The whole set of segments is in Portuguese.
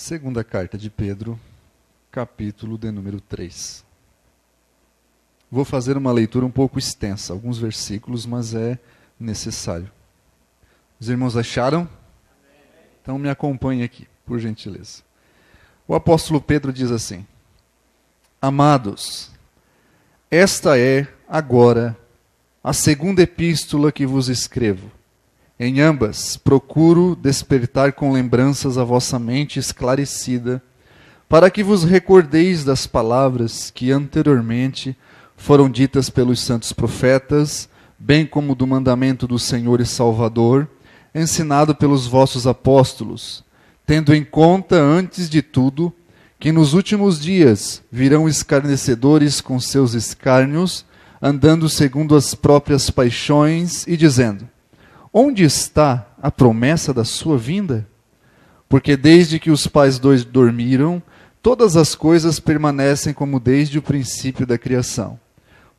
Segunda carta de Pedro, capítulo de número 3. Vou fazer uma leitura um pouco extensa, alguns versículos, mas é necessário. Os irmãos acharam? Então me acompanhe aqui, por gentileza. O apóstolo Pedro diz assim: Amados, esta é, agora, a segunda epístola que vos escrevo. Em ambas, procuro despertar com lembranças a vossa mente esclarecida, para que vos recordeis das palavras que anteriormente foram ditas pelos santos profetas, bem como do mandamento do Senhor e Salvador, ensinado pelos vossos apóstolos, tendo em conta, antes de tudo, que nos últimos dias virão escarnecedores com seus escárnios, andando segundo as próprias paixões e dizendo: onde está a promessa da sua vinda? Porque desde que os pais dois dormiram, todas as coisas permanecem como desde o princípio da criação.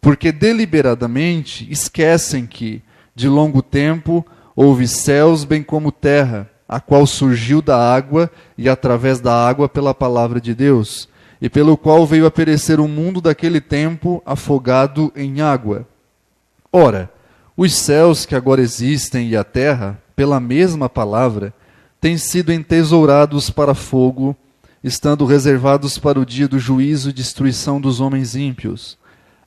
Porque deliberadamente esquecem que, de longo tempo, houve céus bem como terra, a qual surgiu da água e através da água pela palavra de Deus, e pelo qual veio a perecer o mundo daquele tempo afogado em água. Ora, os céus que agora existem e a terra, pela mesma palavra, têm sido entesourados para fogo, estando reservados para o dia do juízo e destruição dos homens ímpios.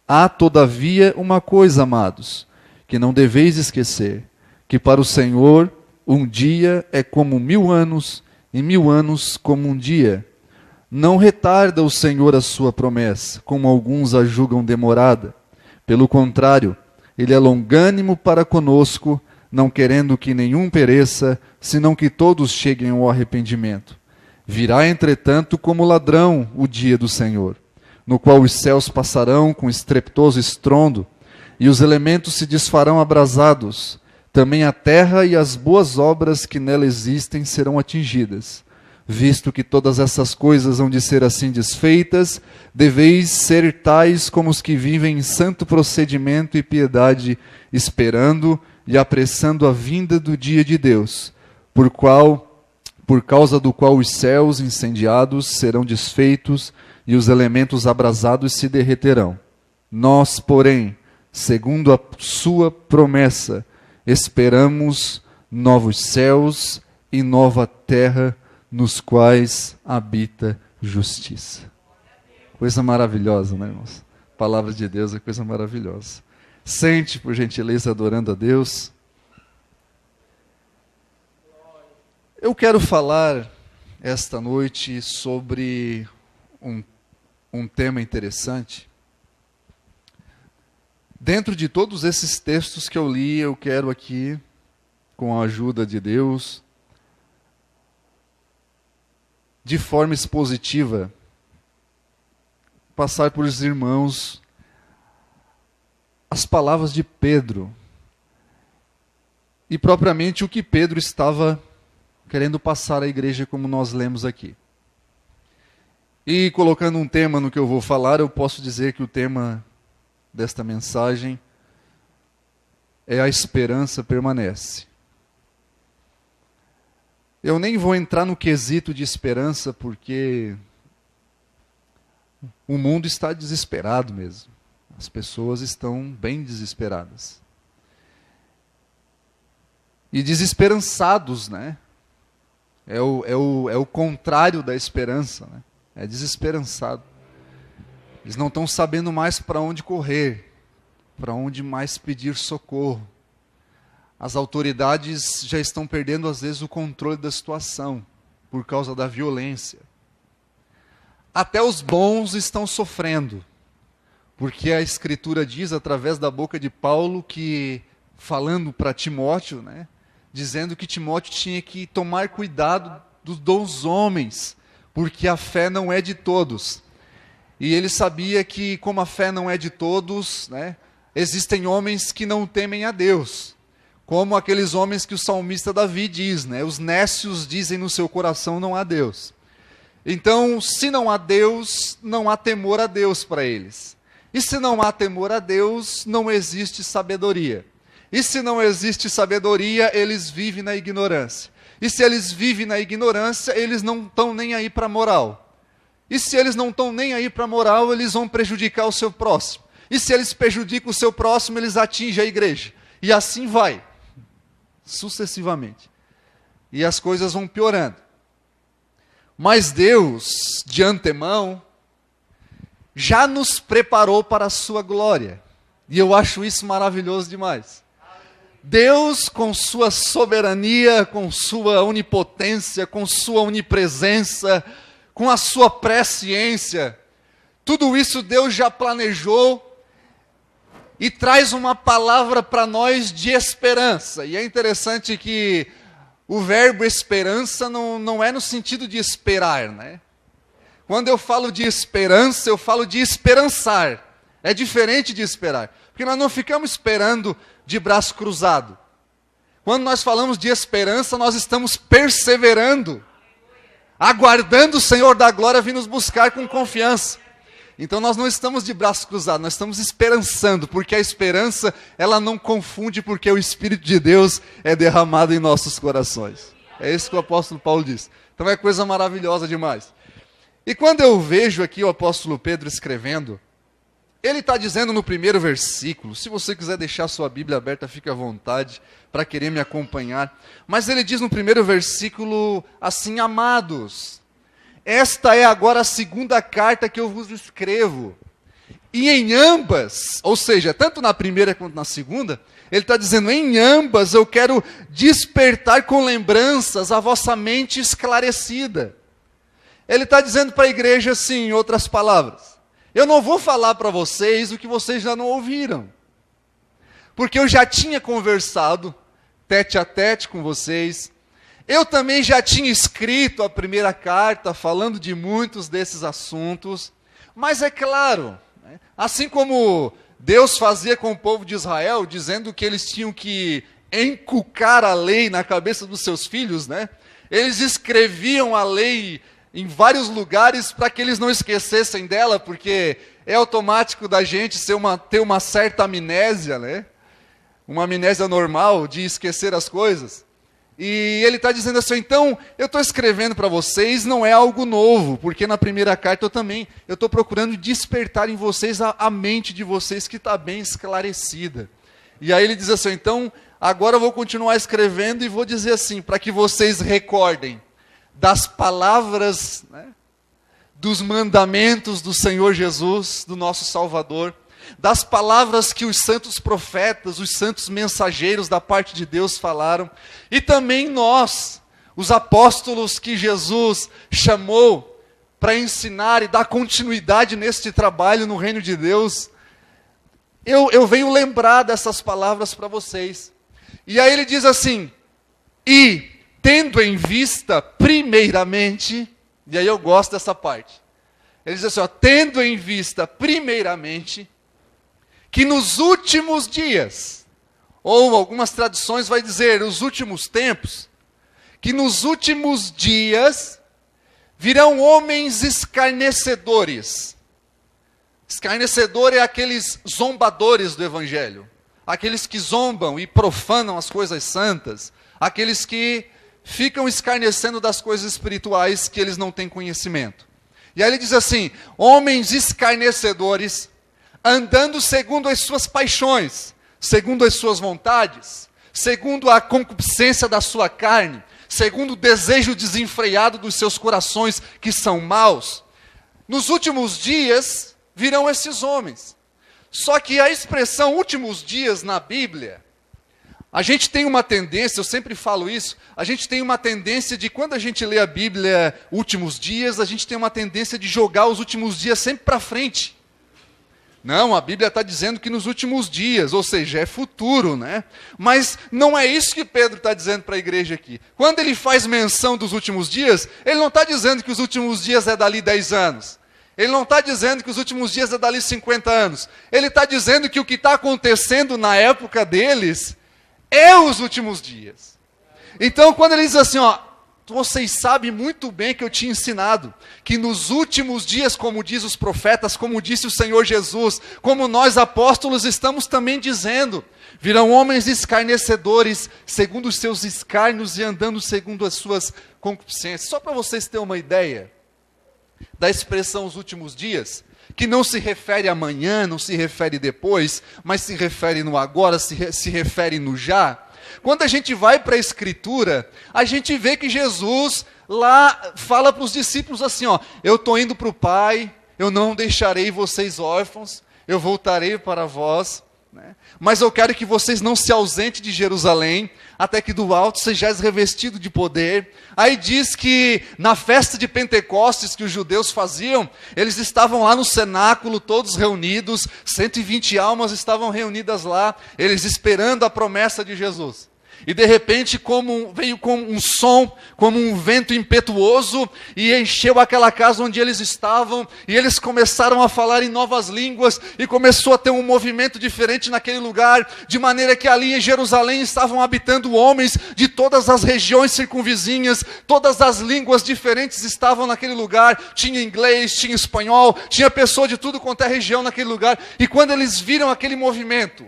Há, todavia, uma coisa, amados, que não deveis esquecer, que para o Senhor um dia é como 1000 anos, e 1000 anos como um dia. Não retarda o Senhor a sua promessa, como alguns a julgam demorada. Pelo contrário, Ele é longânimo para conosco, não querendo que nenhum pereça, senão que todos cheguem ao arrependimento. Virá, entretanto, como ladrão o dia do Senhor, no qual os céus passarão com estrepitoso estrondo, e os elementos se desfarão abrasados. Também a terra e as boas obras que nela existem serão atingidas. Visto que todas essas coisas hão de ser assim desfeitas, deveis ser tais como os que vivem em santo procedimento e piedade, esperando e apressando a vinda do dia de Deus, por causa do qual os céus incendiados serão desfeitos e os elementos abrasados se derreterão. Nós, porém, segundo a sua promessa, esperamos novos céus e nova terra, nos quais habita justiça. Coisa maravilhosa, né, irmãos? A palavra de Deus é coisa maravilhosa. Sente, por gentileza, adorando a Deus. Eu quero falar esta noite sobre um tema interessante. Dentro de todos esses textos que eu li, eu quero aqui, com a ajuda de Deus, de forma expositiva, passar por os irmãos as palavras de Pedro e propriamente o que Pedro estava querendo passar à igreja, como nós lemos aqui. E colocando um tema no que eu vou falar, eu posso dizer que o tema desta mensagem é: a esperança permanece. Eu nem vou entrar no quesito de esperança, porque o mundo está desesperado mesmo. As pessoas estão bem desesperadas. E desesperançados, né? É o contrário da esperança, né? É desesperançado. Eles não estão sabendo mais para onde correr, para onde mais pedir socorro. As autoridades já estão perdendo, às vezes, o controle da situação, por causa da violência. Até os bons estão sofrendo, porque a Escritura diz, através da boca de Paulo, que, falando para Timóteo, né, dizendo que Timóteo tinha que tomar cuidado dos homens, porque a fé não é de todos. E ele sabia que, como a fé não é de todos, né, existem homens que não temem a Deus. Como aqueles homens que o salmista Davi diz, né? Os nécios dizem no seu coração: não há Deus. Então, se não há Deus, não há temor a Deus para eles. E se não há temor a Deus, não existe sabedoria. E se não existe sabedoria, eles vivem na ignorância. E se eles vivem na ignorância, eles não estão nem aí para a moral. E se eles não estão nem aí para a moral, eles vão prejudicar o seu próximo. E se eles prejudicam o seu próximo, eles atingem a igreja. E assim vai, sucessivamente. E as coisas vão piorando. Mas Deus, de antemão, já nos preparou para a sua glória. E eu acho isso maravilhoso demais. Deus, com sua soberania, com sua onipotência, com sua onipresença, com a sua presciência, tudo isso Deus já planejou e traz uma palavra para nós de esperança. E é interessante que o verbo esperança não é no sentido de esperar, né? Quando eu falo de esperança, eu falo de esperançar. É diferente de esperar. Porque nós não ficamos esperando de braço cruzado. Quando nós falamos de esperança, nós estamos perseverando, aguardando o Senhor da glória vir nos buscar com confiança. Então nós não estamos de braço cruzado, nós estamos esperançando, porque a esperança, ela não confunde, porque o Espírito de Deus é derramado em nossos corações. É isso que o apóstolo Paulo diz. Então é coisa maravilhosa demais. E quando eu vejo aqui o apóstolo Pedro escrevendo, ele está dizendo no primeiro versículo, se você quiser deixar sua Bíblia aberta, fique à vontade para querer me acompanhar. Mas ele diz no primeiro versículo assim: amados, esta é agora a segunda carta que eu vos escrevo. E em ambas, ou seja, tanto na primeira quanto na segunda, ele está dizendo, em ambas eu quero despertar com lembranças a vossa mente esclarecida. Ele está dizendo para a igreja assim, em outras palavras, eu não vou falar para vocês o que vocês já não ouviram. Porque eu já tinha conversado tete a tete com vocês. Eu também já tinha escrito a primeira carta falando de muitos desses assuntos. Mas é claro, né, assim como Deus fazia com o povo de Israel, dizendo que eles tinham que encucar a lei na cabeça dos seus filhos, né? Eles escreviam a lei em vários lugares para que eles não esquecessem dela, porque é automático da gente ter uma certa amnésia, né? Uma amnésia normal de esquecer as coisas. E ele está dizendo assim, então, eu estou escrevendo para vocês, não é algo novo, porque na primeira carta eu estou procurando despertar em vocês a mente de vocês que está bem esclarecida. E aí ele diz assim, então, agora eu vou continuar escrevendo e vou dizer assim, para que vocês recordem das palavras, né, dos mandamentos do Senhor Jesus, do nosso Salvador, das palavras que os santos profetas, os santos mensageiros da parte de Deus falaram, e também nós, os apóstolos que Jesus chamou para ensinar e dar continuidade neste trabalho no reino de Deus, eu venho lembrar dessas palavras para vocês. E aí ele diz assim, e tendo em vista primeiramente, e aí eu gosto dessa parte, ele diz assim, ó, tendo em vista primeiramente, que nos últimos dias, ou algumas traduções vai dizer, os últimos tempos, que nos últimos dias virão homens escarnecedores. Escarnecedor é aqueles zombadores do Evangelho, aqueles que zombam e profanam as coisas santas, aqueles que ficam escarnecendo das coisas espirituais que eles não têm conhecimento. E aí ele diz assim, homens escarnecedores, andando segundo as suas paixões, segundo as suas vontades, segundo a concupiscência da sua carne, segundo o desejo desenfreado dos seus corações, que são maus. Nos últimos dias virão esses homens. Só que a expressão últimos dias na Bíblia, a gente tem uma tendência, eu sempre falo isso, a gente tem uma tendência de, quando a gente lê a Bíblia últimos dias, a gente tem uma tendência de jogar os últimos dias sempre para frente. Não, a Bíblia está dizendo que nos últimos dias, ou seja, é futuro, né? Mas não é isso que Pedro está dizendo para a igreja aqui. Quando ele faz menção dos últimos dias, ele não está dizendo que os últimos dias é dali 10 anos. Ele não está dizendo que os últimos dias é dali 50 anos. Ele está dizendo que o que está acontecendo na época deles é os últimos dias. Então, quando ele diz assim, ó, vocês sabem muito bem que eu tinha ensinado, que nos últimos dias, como diz os profetas, como disse o Senhor Jesus, como nós apóstolos estamos também dizendo, virão homens escarnecedores, segundo os seus escárnios e andando segundo as suas concupiscências. Só para vocês terem uma ideia da expressão os últimos dias, que não se refere a amanhã, não se refere depois, mas se refere no agora, se refere no já. Quando a gente vai para a Escritura, a gente vê que Jesus lá fala para os discípulos assim, ó, eu estou indo para o Pai, eu não deixarei vocês órfãos, eu voltarei para vós, né? Mas eu quero que vocês não se ausentem de Jerusalém, até que do alto sejais revestido de poder. Aí diz que na festa de Pentecostes que os judeus faziam, eles estavam lá no cenáculo, todos reunidos, 120 almas estavam reunidas lá, eles esperando a promessa de Jesus. E de repente veio como um som, como um vento impetuoso, e encheu aquela casa onde eles estavam, e eles começaram a falar em novas línguas, e começou a ter um movimento diferente naquele lugar, de maneira que ali em Jerusalém estavam habitando homens de todas as regiões circunvizinhas, todas as línguas diferentes estavam naquele lugar, tinha inglês, tinha espanhol, tinha pessoa de tudo quanto é região naquele lugar, e quando eles viram aquele movimento,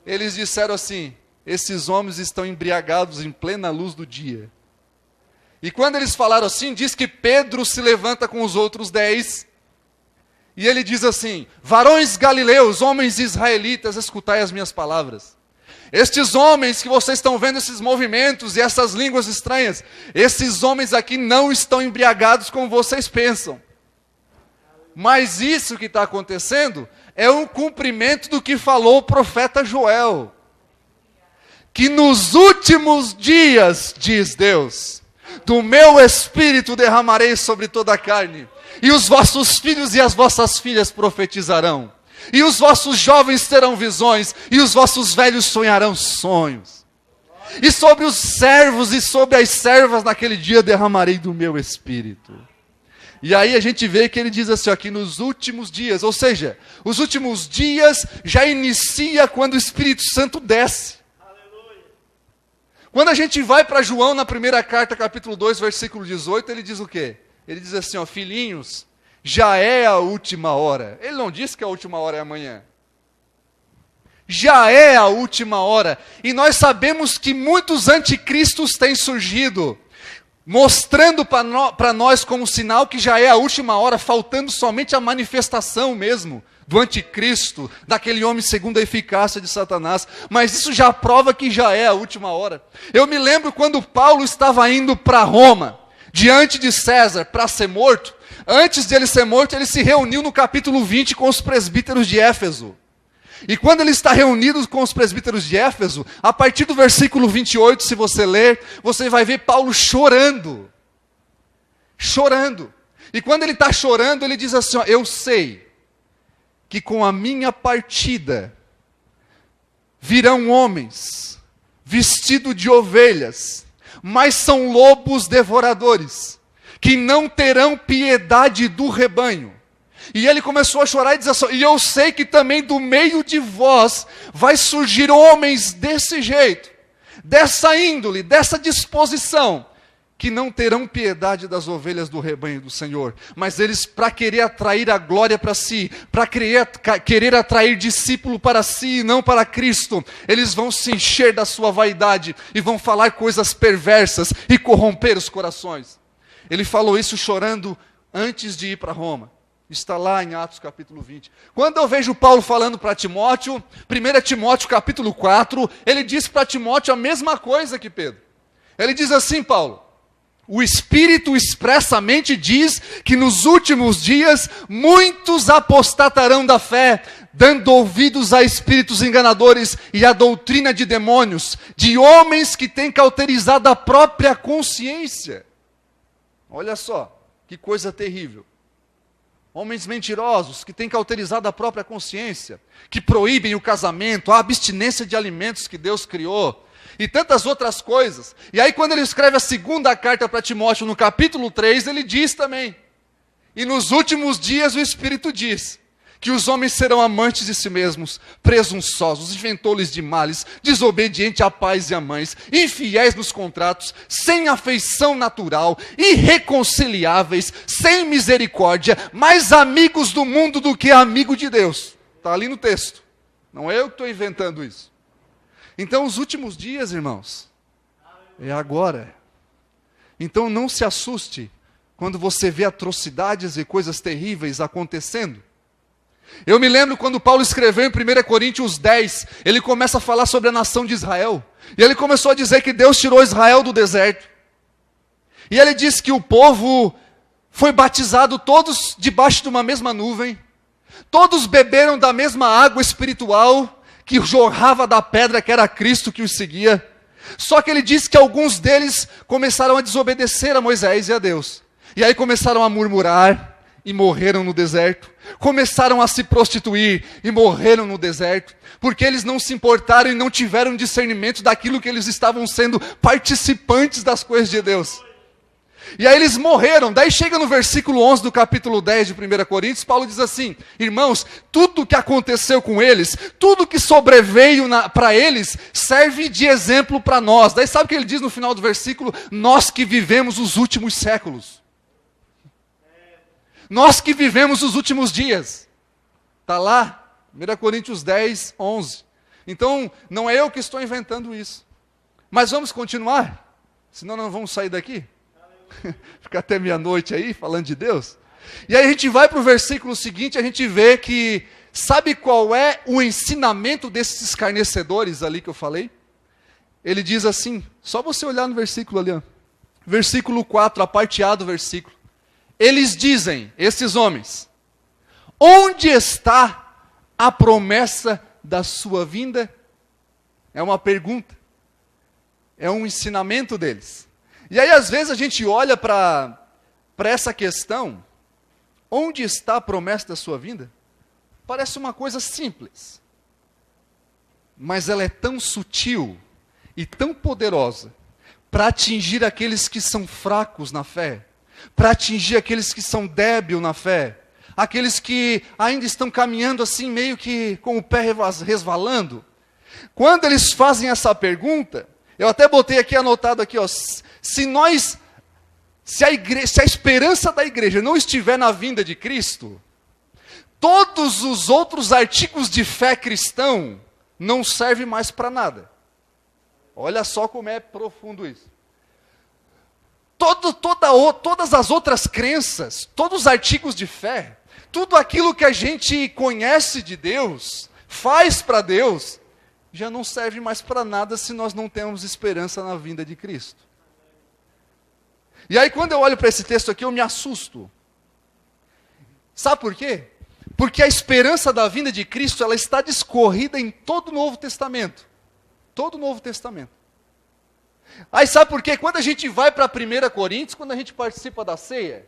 eles disseram assim, esses homens estão embriagados em plena luz do dia. E quando eles falaram assim, diz que Pedro se levanta com os outros 10, e ele diz assim, varões galileus, homens israelitas, escutai as minhas palavras. Estes homens que vocês estão vendo, esses movimentos e essas línguas estranhas, esses homens aqui não estão embriagados como vocês pensam. Mas isso que está acontecendo é um cumprimento do que falou o profeta Joel. Que nos últimos dias, diz Deus, do meu Espírito derramarei sobre toda a carne, e os vossos filhos e as vossas filhas profetizarão, e os vossos jovens terão visões, e os vossos velhos sonharão sonhos. E sobre os servos e sobre as servas naquele dia derramarei do meu Espírito. E aí a gente vê que ele diz assim, aqui nos últimos dias, ou seja, os últimos dias já inicia quando o Espírito Santo desce. Quando a gente vai para João, na primeira carta, capítulo 2, versículo 18, ele diz o quê? Ele diz assim, ó, filhinhos, já é a última hora. Ele não disse que a última hora é amanhã. Já é a última hora. E nós sabemos que muitos anticristos têm surgido, mostrando para nós como sinal que já é a última hora, faltando somente a manifestação mesmo do anticristo, daquele homem segundo a eficácia de Satanás, mas isso já prova que já é a última hora. Eu me lembro quando Paulo estava indo para Roma, diante de César, para ser morto. Antes de ele ser morto, ele se reuniu no capítulo 20 com os presbíteros de Éfeso. E quando ele está reunido com os presbíteros de Éfeso, a partir do versículo 28, se você ler, você vai ver Paulo chorando. Chorando. E quando ele está chorando, ele diz assim, ó, eu sei que com a minha partida virão homens vestidos de ovelhas, mas são lobos devoradores, que não terão piedade do rebanho. E ele começou a chorar e dizer assim, e eu sei que também do meio de vós vai surgir homens desse jeito, dessa índole, dessa disposição, que não terão piedade das ovelhas do rebanho do Senhor, mas eles, para querer atrair a glória para si, para querer atrair discípulo para si e não para Cristo, eles vão se encher da sua vaidade e vão falar coisas perversas e corromper os corações. Ele falou isso chorando antes de ir para Roma. Está lá em Atos capítulo 20. Quando eu vejo Paulo falando para Timóteo, 1 Timóteo capítulo 4, ele diz para Timóteo a mesma coisa que Pedro. Ele diz assim, Paulo, o Espírito expressamente diz que nos últimos dias muitos apostatarão da fé, dando ouvidos a espíritos enganadores e a doutrina de demônios, de homens que têm cauterizado a própria consciência. Olha só, que coisa terrível. Homens mentirosos que têm cauterizado a própria consciência, que proíbem o casamento, a abstinência de alimentos que Deus criou, e tantas outras coisas. E aí quando ele escreve a segunda carta para Timóteo, no capítulo 3, ele diz também, e nos últimos dias o Espírito diz, que os homens serão amantes de si mesmos, presunçosos, inventores de males, desobedientes a pais e a mães, infiéis nos contratos, sem afeição natural, irreconciliáveis, sem misericórdia, mais amigos do mundo do que amigo de Deus. Está ali no texto. Não é eu que estou inventando isso. Então, os últimos dias, irmãos, é agora. Então, não se assuste quando você vê atrocidades e coisas terríveis acontecendo. Eu me lembro quando Paulo escreveu em 1 Coríntios 10, ele começa a falar sobre a nação de Israel. E ele começou a dizer que Deus tirou Israel do deserto. E ele disse que o povo foi batizado todos debaixo de uma mesma nuvem. Todos beberam da mesma água espiritual que jorrava da pedra que era Cristo que os seguia. Só que ele disse que alguns deles começaram a desobedecer a Moisés e a Deus. E aí começaram a murmurar e morreram no deserto. Começaram a se prostituir e morreram no deserto. Porque eles não se importaram e não tiveram discernimento daquilo que eles estavam sendo participantes das coisas de Deus. E aí eles morreram. Daí chega no versículo 11 do capítulo 10 de 1 Coríntios, Paulo diz assim: irmãos, tudo que aconteceu com eles, tudo que sobreveio para eles, serve de exemplo para nós. Daí sabe o que ele diz no final do versículo? Nós que vivemos os últimos séculos. Nós que vivemos os últimos dias. Está lá, 1 Coríntios 10, 11. Então, não é eu que estou inventando isso. Mas vamos continuar? Senão não vamos sair daqui. Ficar até meia-noite aí, falando de Deus. E aí a gente vai para o versículo seguinte, a gente vê que, sabe qual é o ensinamento desses escarnecedores ali que eu falei? Ele diz assim, só você olhar no versículo ali, ó. Versículo 4, a parte A do versículo. Eles dizem, esses homens, onde está a promessa da sua vinda? É uma pergunta, é um ensinamento deles. E aí às vezes a gente olha para essa questão, onde está a promessa da sua vinda? Parece uma coisa simples, mas ela é tão sutil e tão poderosa para atingir aqueles que são fracos na fé, para atingir aqueles que são débeis na fé, aqueles que ainda estão caminhando assim, meio que com o pé resvalando. Quando eles fazem essa pergunta, eu até botei aqui anotado aqui, ó, se a esperança da igreja não estiver na vinda de Cristo, todos os outros artigos de fé cristão não servem mais para nada. Olha só como é profundo isso. Todas as outras crenças, todos os artigos de fé, tudo aquilo que a gente conhece de Deus, faz para Deus, já não serve mais para nada se nós não temos esperança na vinda de Cristo. E aí quando eu olho para esse texto aqui, eu me assusto. Sabe por quê? Porque a esperança da vinda de Cristo, ela está discorrida em todo o Novo Testamento. Todo o Novo Testamento. Aí sabe por quê? Quando a gente vai para 1 Coríntios, quando a gente participa da ceia,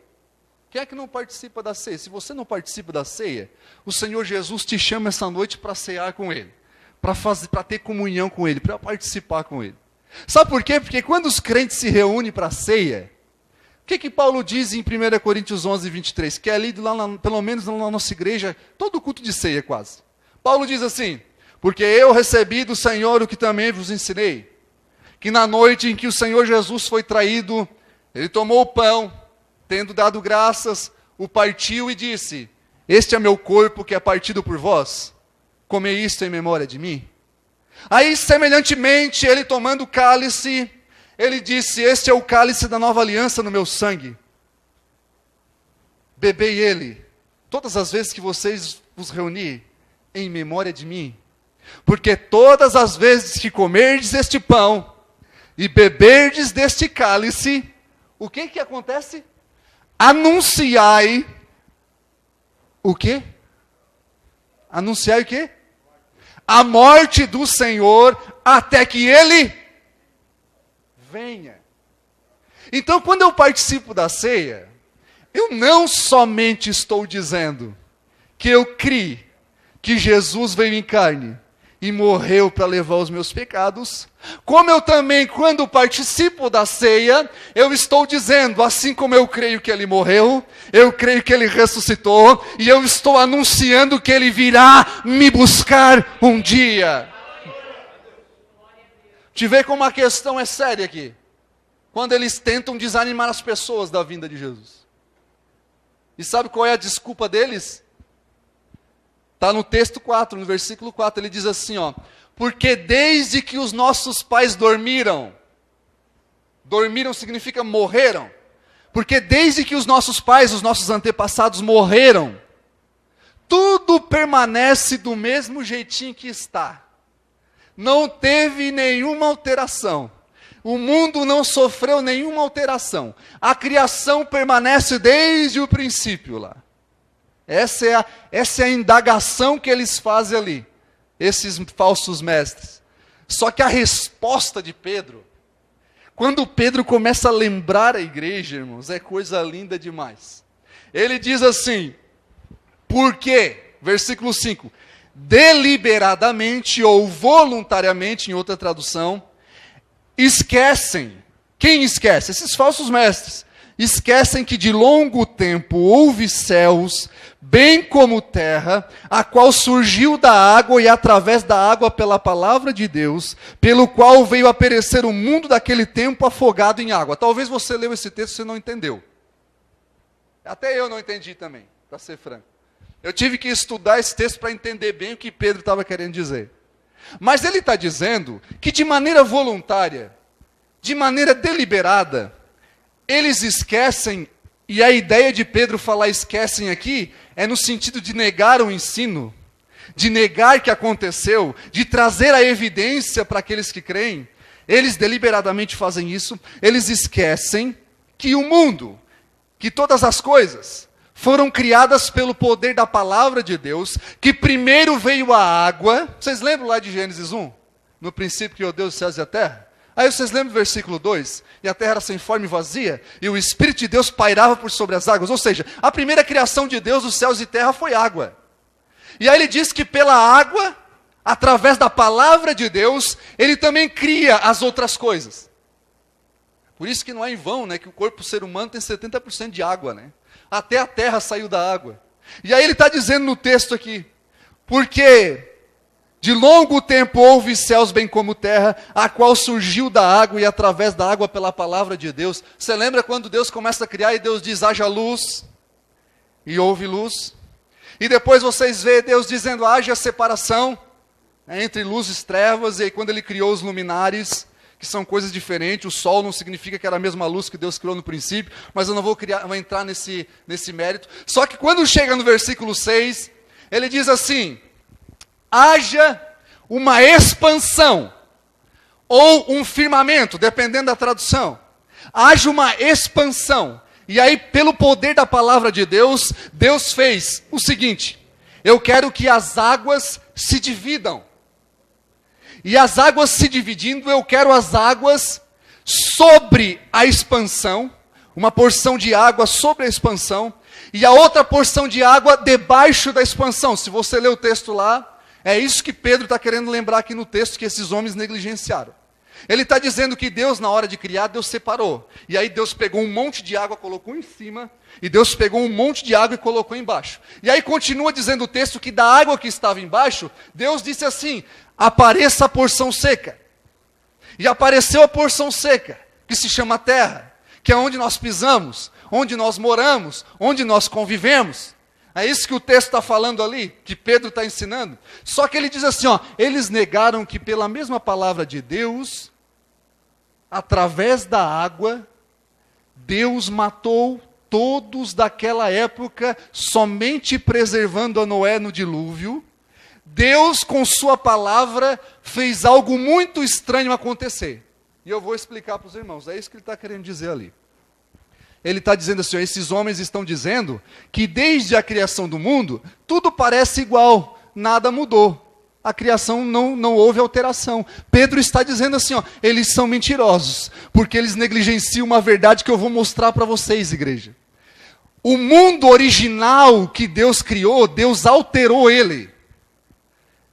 quem é que não participa da ceia? Se você não participa da ceia, o Senhor Jesus te chama essa noite para cear com Ele, para ter comunhão com Ele, para participar com Ele. Sabe por quê? Porque quando os crentes se reúnem para a ceia, o que Paulo diz em 1 Coríntios 11, 23? Que é lido lá, pelo menos na nossa igreja, todo culto de ceia quase. Paulo diz assim: porque eu recebi do Senhor o que também vos ensinei, que na noite em que o Senhor Jesus foi traído, Ele tomou o pão, tendo dado graças, o partiu e disse: este é meu corpo que é partido por vós, comei isto em memória de mim. Aí, semelhantemente, Ele tomando o cálice, Ele disse: este é o cálice da nova aliança no meu sangue. Bebei ele, todas as vezes que vocês vos reunirem, em memória de mim. Porque todas as vezes que comerdes este pão, e beberdes deste cálice, o que acontece? Anunciai o quê? Anunciai o quê? A morte do Senhor, até que Ele venha. Então, quando eu participo da ceia, eu não somente estou dizendo que eu criei que Jesus veio em carne, e morreu para levar os meus pecados, como eu também, quando participo da ceia, eu estou dizendo, assim como eu creio que ele morreu, eu creio que ele ressuscitou, e eu estou anunciando que ele virá me buscar um dia. Te vê como a questão é séria aqui, quando eles tentam desanimar as pessoas da vinda de Jesus. E sabe qual é a desculpa deles? Está no texto 4, no versículo 4, ele diz assim, ó, porque desde que os nossos pais dormiram significa morreram, porque desde que os nossos pais, os nossos antepassados morreram, tudo permanece do mesmo jeitinho que está, não teve nenhuma alteração, o mundo não sofreu nenhuma alteração, a criação permanece desde o princípio lá. Essa é a indagação que eles fazem ali, esses falsos mestres. Só que a resposta de Pedro, quando Pedro começa a lembrar a igreja, irmãos, é coisa linda demais. Ele diz assim, porque, versículo 5, deliberadamente ou voluntariamente, em outra tradução, esquecem. Quem esquece? Esses falsos mestres. Esquecem que de longo tempo houve céus, bem como terra, a qual surgiu da água e através da água pela palavra de Deus, pelo qual veio a perecer o mundo daquele tempo afogado em água. Talvez você leu esse texto e você não entendeu. Até eu não entendi também, para ser franco. Eu tive que estudar esse texto para entender bem o que Pedro estava querendo dizer. Mas ele está dizendo que de maneira voluntária, de maneira deliberada, eles esquecem, e a ideia de Pedro falar esquecem aqui, é no sentido de negar o ensino, de negar que aconteceu, de trazer a evidência para aqueles que creem. Eles deliberadamente fazem isso, eles esquecem que o mundo, que todas as coisas, foram criadas pelo poder da palavra de Deus, que primeiro veio a água. Vocês lembram lá de Gênesis 1? No princípio criou Deus os céus e a terra? Aí vocês lembram do versículo 2? E a terra era sem forma e vazia, e o Espírito de Deus pairava por sobre as águas. Ou seja, a primeira criação de Deus, os céus e terra, foi água. E aí ele diz que pela água, através da palavra de Deus, ele também cria as outras coisas. Por isso que não é em vão, né, que o corpo do ser humano tem 70% de água, né? Até a terra saiu da água. E aí ele está dizendo no texto aqui, porque de longo tempo houve céus bem como terra, a qual surgiu da água e através da água pela palavra de Deus. Você lembra quando Deus começa a criar e Deus diz, haja luz, e houve luz? E depois vocês veem Deus dizendo, haja separação, né, entre luz e trevas, e aí quando ele criou os luminares, que são coisas diferentes, o sol não significa que era a mesma luz que Deus criou no princípio, mas eu não vou entrar nesse mérito. Só que quando chega no versículo 6, ele diz assim, haja uma expansão, ou um firmamento, dependendo da tradução. Haja uma expansão. E aí, pelo poder da palavra de Deus, Deus fez o seguinte, eu quero que as águas se dividam. E as águas se dividindo, eu quero as águas sobre a expansão, uma porção de água sobre a expansão, e a outra porção de água debaixo da expansão. Se você ler o texto lá, é isso que Pedro está querendo lembrar aqui no texto, que esses homens negligenciaram. Ele está dizendo que Deus, na hora de criar, Deus separou. E aí Deus pegou um monte de água, colocou em cima, e Deus pegou um monte de água e colocou embaixo. E aí continua dizendo o texto que da água que estava embaixo, Deus disse assim, apareça a porção seca. E apareceu a porção seca, que se chama terra, que é onde nós pisamos, onde nós moramos, onde nós convivemos. É isso que o texto está falando ali, que Pedro está ensinando. Só que ele diz assim, ó, eles negaram que pela mesma palavra de Deus, através da água, Deus matou todos daquela época, somente preservando a Noé no dilúvio. Deus, com sua palavra, fez algo muito estranho acontecer. E eu vou explicar para os irmãos, é isso que ele está querendo dizer ali. Ele está dizendo assim, ó, esses homens estão dizendo que desde a criação do mundo, tudo parece igual, nada mudou. A criação não houve alteração. Pedro está dizendo assim, ó, eles são mentirosos, porque eles negligenciam uma verdade que eu vou mostrar para vocês, igreja. O mundo original que Deus criou, Deus alterou ele.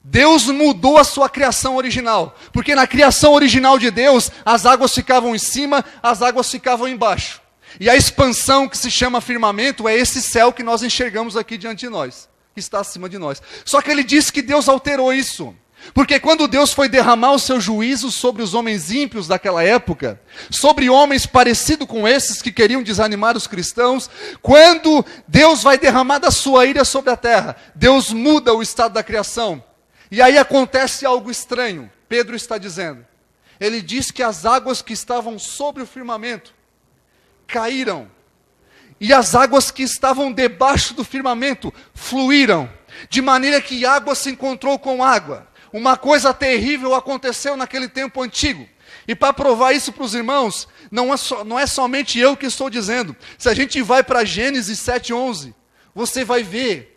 Deus mudou a sua criação original, porque na criação original de Deus, as águas ficavam em cima, as águas ficavam embaixo. E a expansão que se chama firmamento é esse céu que nós enxergamos aqui diante de nós, que está acima de nós. Só que ele disse que Deus alterou isso. Porque quando Deus foi derramar o seu juízo sobre os homens ímpios daquela época, sobre homens parecidos com esses que queriam desanimar os cristãos, quando Deus vai derramar da sua ira sobre a terra, Deus muda o estado da criação. E aí acontece algo estranho. Pedro está dizendo. Ele diz que as águas que estavam sobre o firmamento caíram. E as águas que estavam debaixo do firmamento fluíram. De maneira que água se encontrou com água. Uma coisa terrível aconteceu naquele tempo antigo. E para provar isso para os irmãos, não é somente eu que estou dizendo. Se a gente vai para Gênesis 7:11, você vai ver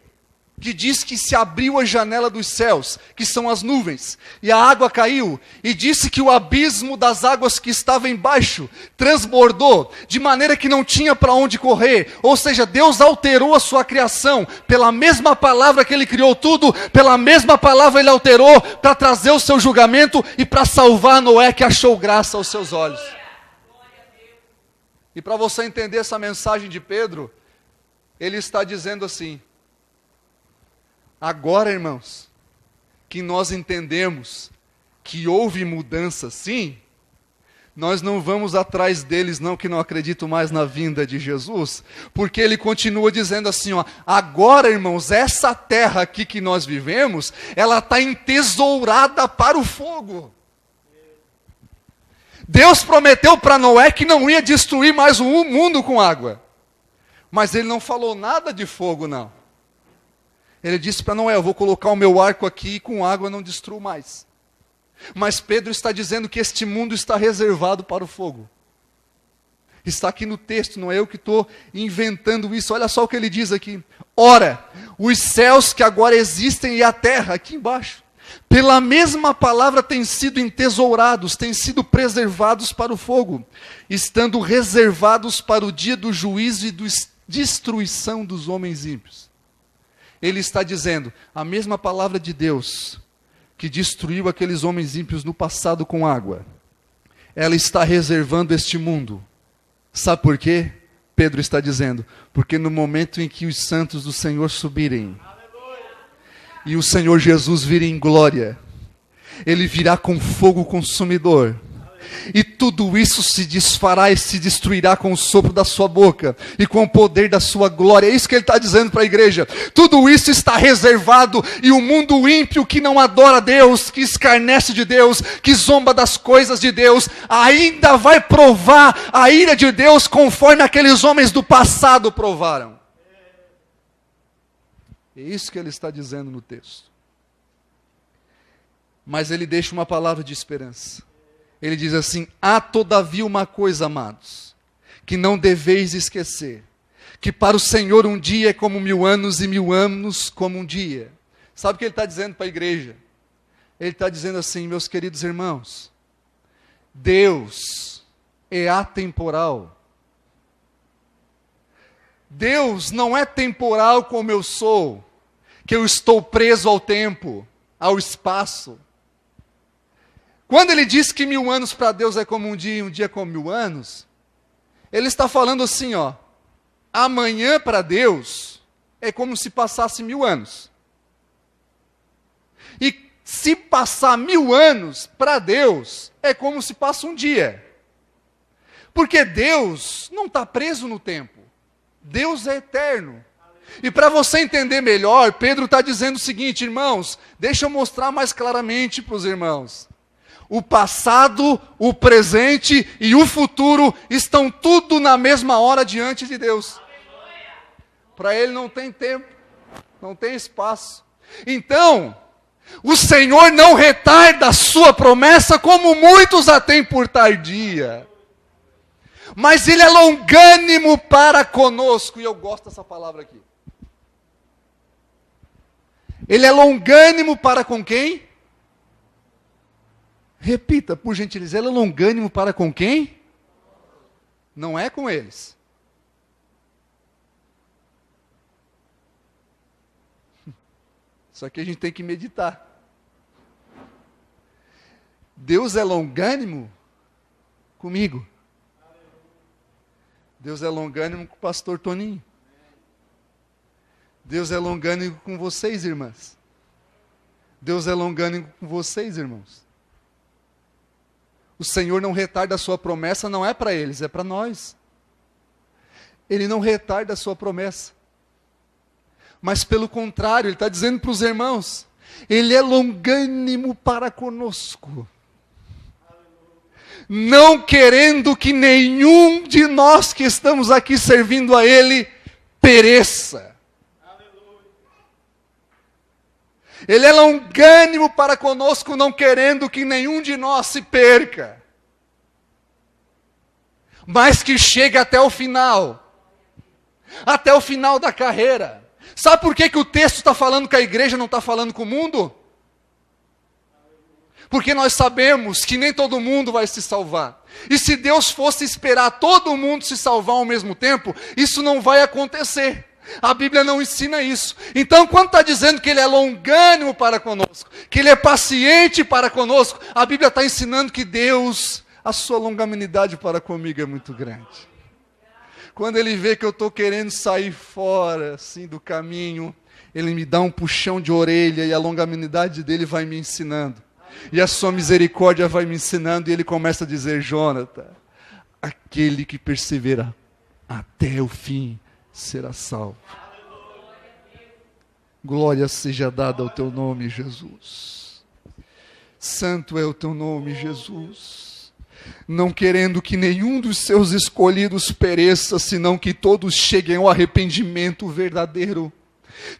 que diz que se abriu a janela dos céus, que são as nuvens, e a água caiu, e disse que o abismo das águas que estava embaixo transbordou, de maneira que não tinha para onde correr. Ou seja, Deus alterou a sua criação, pela mesma palavra que Ele criou tudo, pela mesma palavra Ele alterou, para trazer o seu julgamento, e para salvar Noé, que achou graça aos seus olhos. E para você entender essa mensagem de Pedro, ele está dizendo assim: agora, irmãos, que nós entendemos que houve mudança, sim, nós não vamos atrás deles não, que não acreditam mais na vinda de Jesus, porque ele continua dizendo assim, ó, agora, irmãos, essa terra aqui que nós vivemos, ela está entesourada para o fogo. Deus prometeu para Noé que não ia destruir mais o mundo com água, mas ele não falou nada de fogo, não. Ele disse para Noé, eu vou colocar o meu arco aqui e com água não destruo mais. Mas Pedro está dizendo que este mundo está reservado para o fogo. Está aqui no texto, não é eu que estou inventando isso. Olha só o que ele diz aqui. Ora, os céus que agora existem e a terra, aqui embaixo, pela mesma palavra têm sido entesourados, têm sido preservados para o fogo, estando reservados para o dia do juízo e da destruição dos homens ímpios. Ele está dizendo, a mesma palavra de Deus, que destruiu aqueles homens ímpios no passado com água, ela está reservando este mundo. Sabe por quê? Pedro está dizendo, porque no momento em que os santos do Senhor subirem, e o Senhor Jesus vir em glória, Ele virá com fogo consumidor, e tudo isso se desfará e se destruirá com o sopro da sua boca e com o poder da sua glória. É isso que ele está dizendo para a igreja. Tudo isso está reservado, e o mundo ímpio que não adora Deus, que escarnece de Deus, que zomba das coisas de Deus, ainda vai provar a ira de Deus conforme aqueles homens do passado provaram. É isso que ele está dizendo no texto. Mas ele deixa uma palavra de esperança. Ele diz assim, há todavia uma coisa, amados, que não deveis esquecer, que para o Senhor um dia é como 1000 anos, e 1000 anos como um dia. Sabe o que ele está dizendo para a igreja? Ele está dizendo assim, meus queridos irmãos, Deus é atemporal. Deus não é temporal como eu sou, que eu estou preso ao tempo, ao espaço. Quando ele diz que 1000 anos para Deus é como um dia e um dia como 1000 anos, ele está falando assim, ó, amanhã para Deus é como se passasse 1000 anos. E se passar 1000 anos para Deus é como se passa um dia. Porque Deus não está preso no tempo. Deus é eterno. E para você entender melhor, Pedro está dizendo o seguinte, irmãos, deixa eu mostrar mais claramente para os irmãos. O passado, o presente e o futuro estão tudo na mesma hora diante de Deus. Para Ele não tem tempo, não tem espaço. Então, o Senhor não retarda a sua promessa como muitos a têm por tardia. Mas Ele é longânimo para conosco. E eu gosto dessa palavra aqui. Ele é longânimo para com quem? Repita, por gentileza, ele é longânimo para com quem? Não é com eles. Isso aqui a gente tem que meditar. Deus é longânimo comigo. Deus é longânimo com o pastor Toninho. Deus é longânimo com vocês, irmãs. Deus é longânimo com vocês, irmãos. O Senhor não retarda a sua promessa, não é para eles, é para nós. Ele não retarda a sua promessa. Mas pelo contrário, Ele está dizendo para os irmãos, Ele é longânimo para conosco. Não querendo que nenhum de nós que estamos aqui servindo a Ele pereça. Ele é longânimo para conosco, não querendo que nenhum de nós se perca, mas que chegue até o final da carreira. Sabe por que o texto está falando que a igreja não está falando com o mundo? Porque nós sabemos que nem todo mundo vai se salvar. E se Deus fosse esperar todo mundo se salvar ao mesmo tempo, isso não vai acontecer. A Bíblia não ensina isso. Então, quando está dizendo que Ele é longânimo para conosco, que Ele é paciente para conosco, a Bíblia está ensinando que Deus, a sua longanimidade para comigo é muito grande. Quando Ele vê que eu estou querendo sair fora, assim, do caminho, Ele me dá um puxão de orelha e a longanimidade dEle vai me ensinando. E a sua misericórdia vai me ensinando e Ele começa a dizer, Jonathan, aquele que persevera até o fim será salvo. Glória seja dada ao teu nome, Jesus. Santo é o teu nome, Jesus. Não querendo que nenhum dos seus escolhidos pereça, senão que todos cheguem ao arrependimento verdadeiro.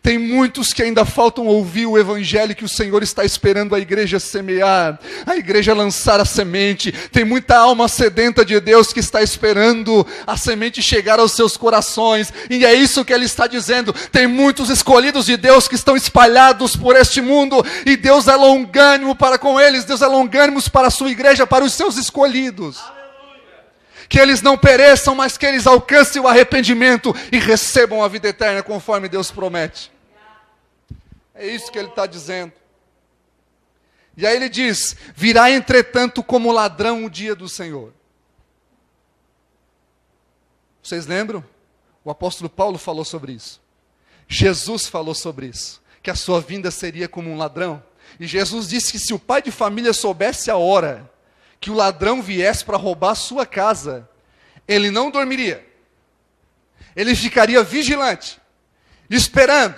Tem muitos que ainda faltam ouvir o evangelho que o Senhor está esperando a igreja semear, a igreja lançar a semente. Tem muita alma sedenta de Deus que está esperando a semente chegar aos seus corações, e é isso que Ele está dizendo. Tem muitos escolhidos de Deus que estão espalhados por este mundo, e Deus é longânimo para com eles, Deus é longânimo para a sua igreja, para os seus escolhidos. Que eles não pereçam, mas que eles alcancem o arrependimento e recebam a vida eterna, conforme Deus promete. É isso que Ele está dizendo. E aí Ele diz, virá entretanto como ladrão o dia do Senhor. Vocês lembram? O apóstolo Paulo falou sobre isso. Jesus falou sobre isso, que a sua vinda seria como um ladrão. E Jesus disse que se o pai de família soubesse a hora que o ladrão viesse para roubar a sua casa, ele não dormiria. Ele ficaria vigilante, esperando,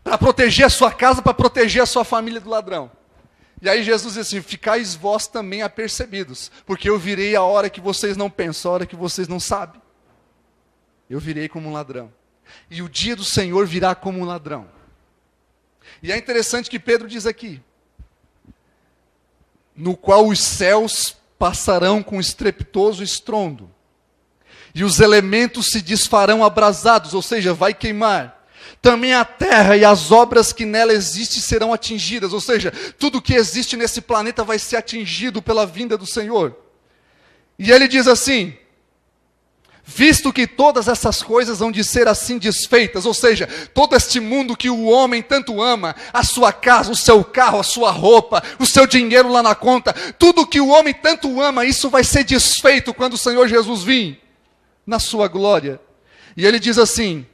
para proteger a sua casa, para proteger a sua família do ladrão. E aí Jesus diz assim, ficais vós também apercebidos, porque eu virei a hora que vocês não pensam, a hora que vocês não sabem. Eu virei como um ladrão. E o dia do Senhor virá como um ladrão. E é interessante que Pedro diz aqui, no qual os céus passarão com estrepitoso estrondo, e os elementos se desfarão abrasados, ou seja, vai queimar. Também a terra e as obras que nela existem serão atingidas, ou seja, tudo que existe nesse planeta vai ser atingido pela vinda do Senhor. E ele diz assim, visto que todas essas coisas hão de ser assim desfeitas, ou seja, todo este mundo que o homem tanto ama, a sua casa, o seu carro, a sua roupa, o seu dinheiro lá na conta, tudo que o homem tanto ama, isso vai ser desfeito quando o Senhor Jesus vir na sua glória. E ele diz assim,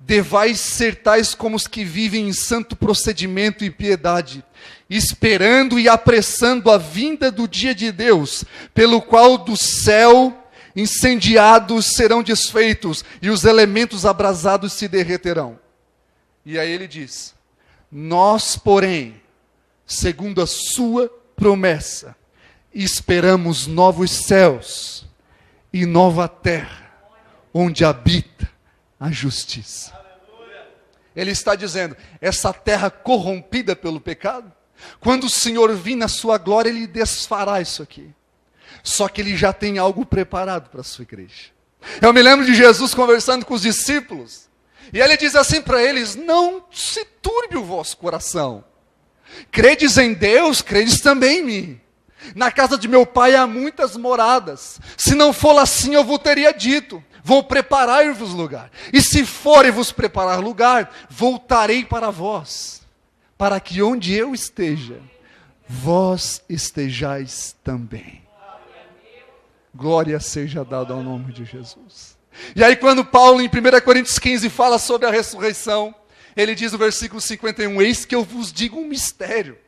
devais ser tais como os que vivem em santo procedimento e piedade, esperando e apressando a vinda do dia de Deus, pelo qual do céu incendiados serão desfeitos, e os elementos abrasados se derreterão. E aí ele diz, nós, porém, segundo a sua promessa, esperamos novos céus e nova terra, onde habita a justiça. Ele está dizendo, essa terra corrompida pelo pecado, quando o Senhor vir na sua glória, Ele desfará isso aqui. Só que Ele já tem algo preparado para a sua igreja. Eu me lembro de Jesus conversando com os discípulos, e Ele diz assim para eles, não se turbe o vosso coração. Credes em Deus, credes também em mim. Na casa de meu Pai há muitas moradas. Se não for assim, eu vos teria dito, vou preparar-vos lugar. E se for e vos preparar lugar, voltarei para vós, para que onde eu esteja, vós estejais também. Glória seja dada ao nome de Jesus. E aí quando Paulo em 1 Coríntios 15 fala sobre a ressurreição, ele diz no versículo 51, eis que eu vos digo um mistério.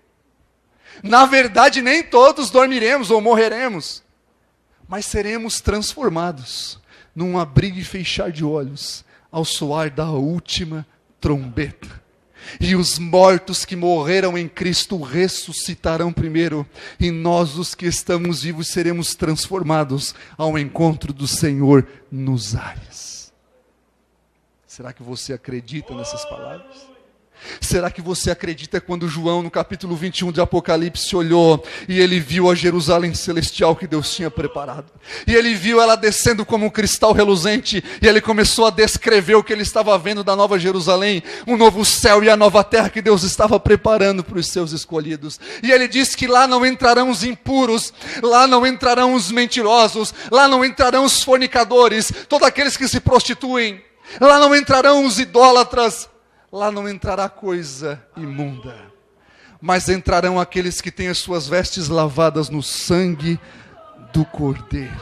Na verdade nem todos dormiremos ou morreremos, mas seremos transformados num abrir e fechar de olhos, ao soar da última trombeta. E os mortos que morreram em Cristo ressuscitarão primeiro, e nós, os que estamos vivos, seremos transformados ao encontro do Senhor nos ares. Será que você acredita nessas palavras? Será que você acredita quando João, no capítulo 21 de Apocalipse, olhou e ele viu a Jerusalém celestial que Deus tinha preparado? E ele viu ela descendo como um cristal reluzente, e ele começou a descrever o que ele estava vendo da nova Jerusalém, um novo céu e a nova terra que Deus estava preparando para os seus escolhidos. E ele disse que lá não entrarão os impuros, lá não entrarão os mentirosos, lá não entrarão os fornicadores, todos aqueles que se prostituem, lá não entrarão os idólatras, lá não entrará coisa imunda, mas entrarão aqueles que têm as suas vestes lavadas no sangue do Cordeiro.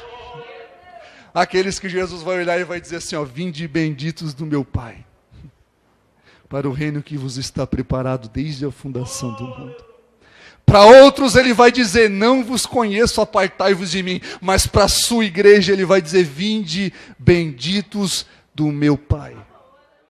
Aqueles que Jesus vai olhar e vai dizer assim, ó, vinde benditos do meu Pai, para o reino que vos está preparado desde a fundação do mundo. Para outros ele vai dizer, não vos conheço, apartai-vos de mim. Mas para a sua igreja ele vai dizer, vinde benditos do meu Pai,